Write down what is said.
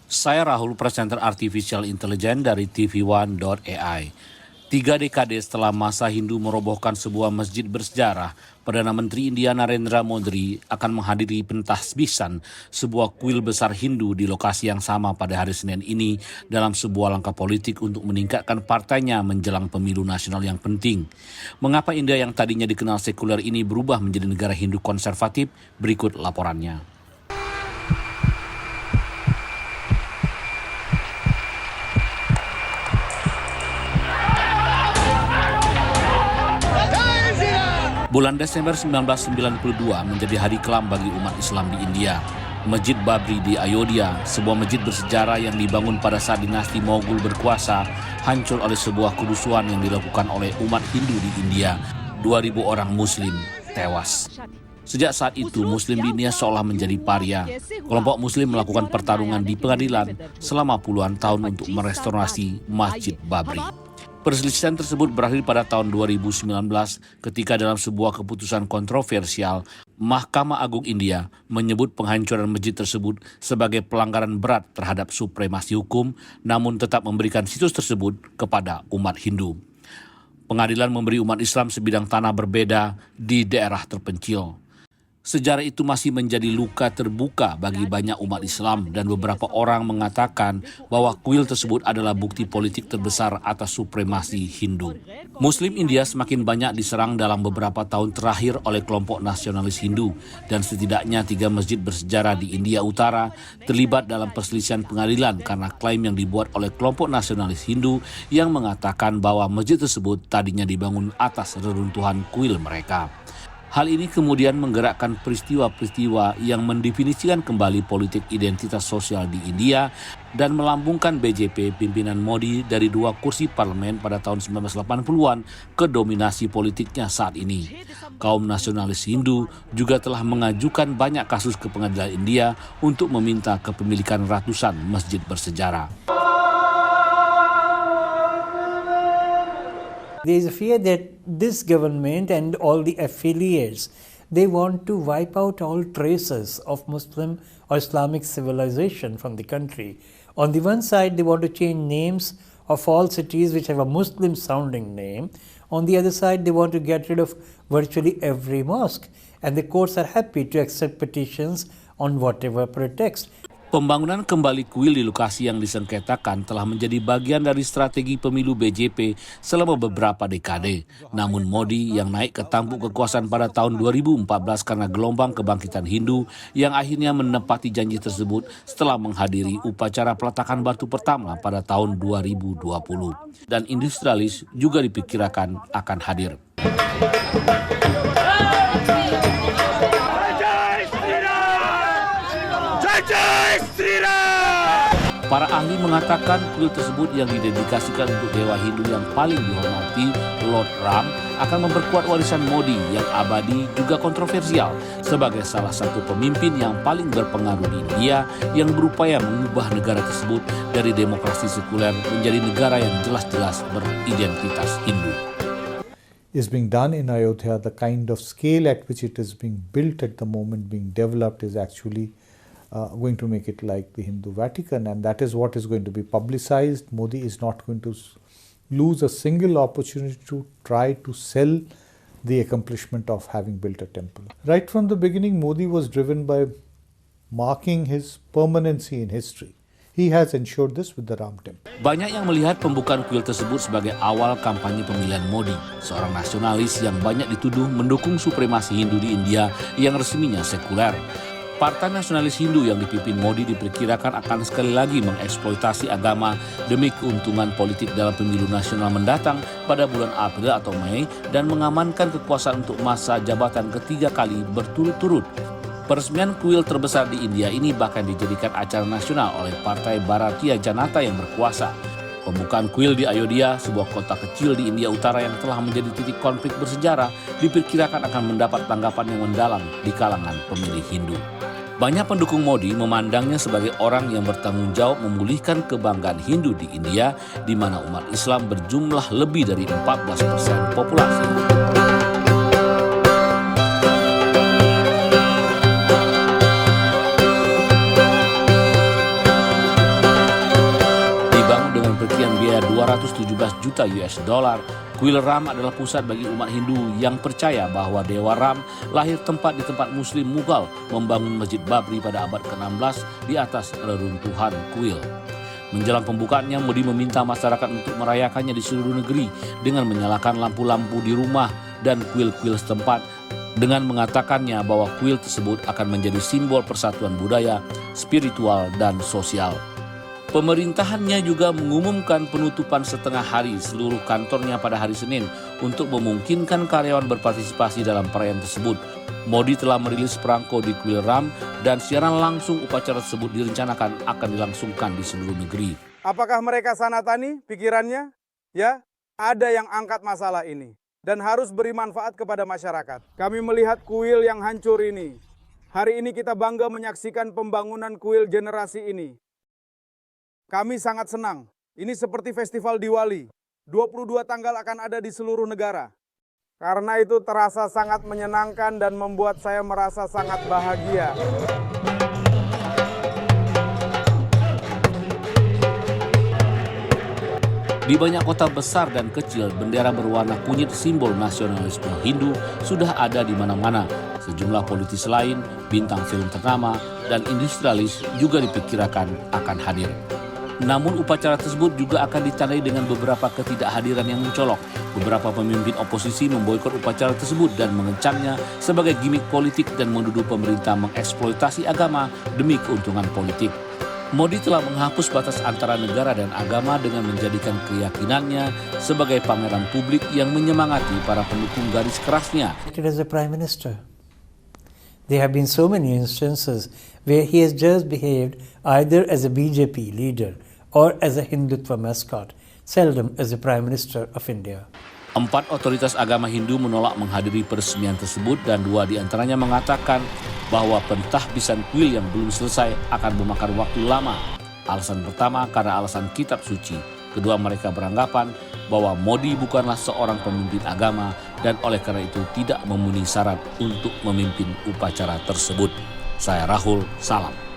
Saya Rahul, presenter Artificial Intelligence dari TV1.ai. 3 dekade setelah masa Hindu merobohkan sebuah masjid bersejarah, Perdana Menteri India Narendra Modi akan menghadiri pentasbisan sebuah kuil besar Hindu di lokasi yang sama pada hari Senin ini dalam sebuah langkah politik untuk meningkatkan partainya menjelang pemilu nasional yang penting. Mengapa India yang tadinya dikenal sekuler ini berubah menjadi negara Hindu konservatif? Berikut laporannya. Bulan Desember 1992 menjadi hari kelam bagi umat Islam di India. Masjid Babri di Ayodhya, sebuah masjid bersejarah yang dibangun pada saat dinasti Mughal berkuasa, hancur oleh sebuah kerusuhan yang dilakukan oleh umat Hindu di India. 2.000 orang Muslim tewas. Sejak saat itu, Muslim di India seolah menjadi paria. Kelompok Muslim melakukan pertarungan di pengadilan selama puluhan tahun untuk merestorasi Masjid Babri. Perselisihan tersebut berakhir pada tahun 2019 ketika dalam sebuah keputusan kontroversial, Mahkamah Agung India menyebut penghancuran masjid tersebut sebagai pelanggaran berat terhadap supremasi hukum, namun tetap memberikan situs tersebut kepada umat Hindu. Pengadilan memberi umat Islam sebidang tanah berbeda di daerah terpencil. Sejarah itu masih menjadi luka terbuka bagi banyak umat Islam dan beberapa orang mengatakan bahwa kuil tersebut adalah bukti politik terbesar atas supremasi Hindu. Muslim India semakin banyak diserang dalam beberapa tahun terakhir oleh kelompok nasionalis Hindu dan setidaknya 3 masjid bersejarah di India Utara terlibat dalam perselisihan pengadilan karena klaim yang dibuat oleh kelompok nasionalis Hindu yang mengatakan bahwa masjid tersebut tadinya dibangun atas reruntuhan kuil mereka. Hal ini kemudian menggerakkan peristiwa-peristiwa yang mendefinisikan kembali politik identitas sosial di India dan melambungkan BJP pimpinan Modi dari 2 kursi parlemen pada tahun 1980-an ke dominasi politiknya saat ini. Kaum nasionalis Hindu juga telah mengajukan banyak kasus ke pengadilan India untuk meminta kepemilikan ratusan masjid bersejarah. There is a fear that this government and all the affiliates, they want to wipe out all traces of Muslim or Islamic civilization from the country. On the one side, they want to change names of all cities which have a Muslim sounding name. On the other side, they want to get rid of virtually every mosque. And the courts are happy to accept petitions on whatever pretext. Pembangunan kembali kuil di lokasi yang disengketakan telah menjadi bagian dari strategi pemilu BJP selama beberapa dekade. Namun Modi yang naik ke tampuk kekuasaan pada tahun 2014 karena gelombang kebangkitan Hindu yang akhirnya menepati janji tersebut setelah menghadiri upacara peletakan batu pertama pada tahun 2020. Dan industrialis juga diperkirakan akan hadir. Para ahli mengatakan kuil tersebut yang didedikasikan untuk dewa Hindu yang paling dihormati, Lord Ram, akan memperkuat warisan Modi yang abadi juga kontroversial sebagai salah satu pemimpin yang paling berpengaruh di India yang berupaya mengubah negara tersebut dari demokrasi sekuler menjadi negara yang jelas-jelas beridentitas Hindu. Is being done in Ayodhya, the kind of scale at which it is being built at the moment, being developed, is actually going to make it like the Hindu Vatican, and that is what is going to be publicized. Modi is not going to lose a single opportunity to try to sell the accomplishment of having built a temple. Right from the beginning, Modi was driven by marking his permanency in history. He has ensured this with the Ram Temple. Banyak yang melihat pembukaan kuil tersebut sebagai awal kampanye pemilihan Modi, seorang nasionalis yang banyak dituduh mendukung supremasi Hindu di India yang resminya sekuler. Partai Nasionalis Hindu yang dipimpin Modi diperkirakan akan sekali lagi mengeksploitasi agama demi keuntungan politik dalam pemilu nasional mendatang pada bulan April atau Mei dan mengamankan kekuasaan untuk masa jabatan ketiga kali berturut-turut. Peresmian kuil terbesar di India ini bahkan dijadikan acara nasional oleh Partai Bharatiya Janata yang berkuasa. Pembukaan kuil di Ayodhya, sebuah kota kecil di India Utara yang telah menjadi titik konflik bersejarah, diperkirakan akan mendapat tanggapan yang mendalam di kalangan pemilih Hindu. Banyak pendukung Modi memandangnya sebagai orang yang bertanggung jawab memulihkan kebanggaan Hindu di India, di mana umat Islam berjumlah lebih dari 14% populasi. biaya 217 juta US dollar, kuil Ram adalah pusat bagi umat Hindu yang percaya bahwa Dewa Ram lahir tempat di tempat Muslim Mughal membangun Masjid Babri pada abad ke-16 di atas reruntuhan kuil. Menjelang pembukaannya, Modi meminta masyarakat untuk merayakannya di seluruh negeri dengan menyalakan lampu-lampu di rumah dan kuil-kuil setempat dengan mengatakannya bahwa kuil tersebut akan menjadi simbol persatuan budaya, spiritual, dan sosial. Pemerintahannya juga mengumumkan penutupan setengah hari seluruh kantornya pada hari Senin untuk memungkinkan karyawan berpartisipasi dalam perayaan tersebut. Modi telah merilis perangko di kuil Ram dan siaran langsung upacara tersebut direncanakan akan dilangsungkan di seluruh negeri. Apakah mereka sanatani pikirannya? Ya, ada yang angkat masalah ini dan harus beri manfaat kepada masyarakat. Kami melihat kuil yang hancur ini. Hari ini kita bangga menyaksikan pembangunan kuil generasi ini. Kami sangat senang. Ini seperti festival Diwali. 22 tanggal akan ada di seluruh negara. Karena itu terasa sangat menyenangkan dan membuat saya merasa sangat bahagia. Di banyak kota besar dan kecil, bendera berwarna kunyit simbol nasionalisme Hindu sudah ada di mana-mana. Sejumlah politis lain, bintang film ternama, dan industrialis juga diperkirakan akan hadir. Namun upacara tersebut juga akan ditandai dengan beberapa ketidakhadiran yang mencolok. Beberapa pemimpin oposisi memboikot upacara tersebut dan mengecamnya sebagai gimmick politik dan menuduh pemerintah mengeksploitasi agama demi keuntungan politik. Modi telah menghapus batas antara negara dan agama dengan menjadikan keyakinannya sebagai pameran publik yang menyemangati para pendukung garis kerasnya. As a Prime Minister. There have been so many instances where he has just behaved either as a BJP leader or as a Hindutva mascot, seldom as a Prime Minister of India. 4 otoritas agama Hindu menolak menghadiri peresmian tersebut dan 2 diantaranya mengatakan bahwa pentahbisan kuil yang belum selesai akan memakan waktu lama. Alasan pertama karena alasan kitab suci. Kedua, mereka beranggapan bahwa Modi bukanlah seorang pemimpin agama dan oleh karena itu tidak memenuhi syarat untuk memimpin upacara tersebut. Saya Rahul, salam.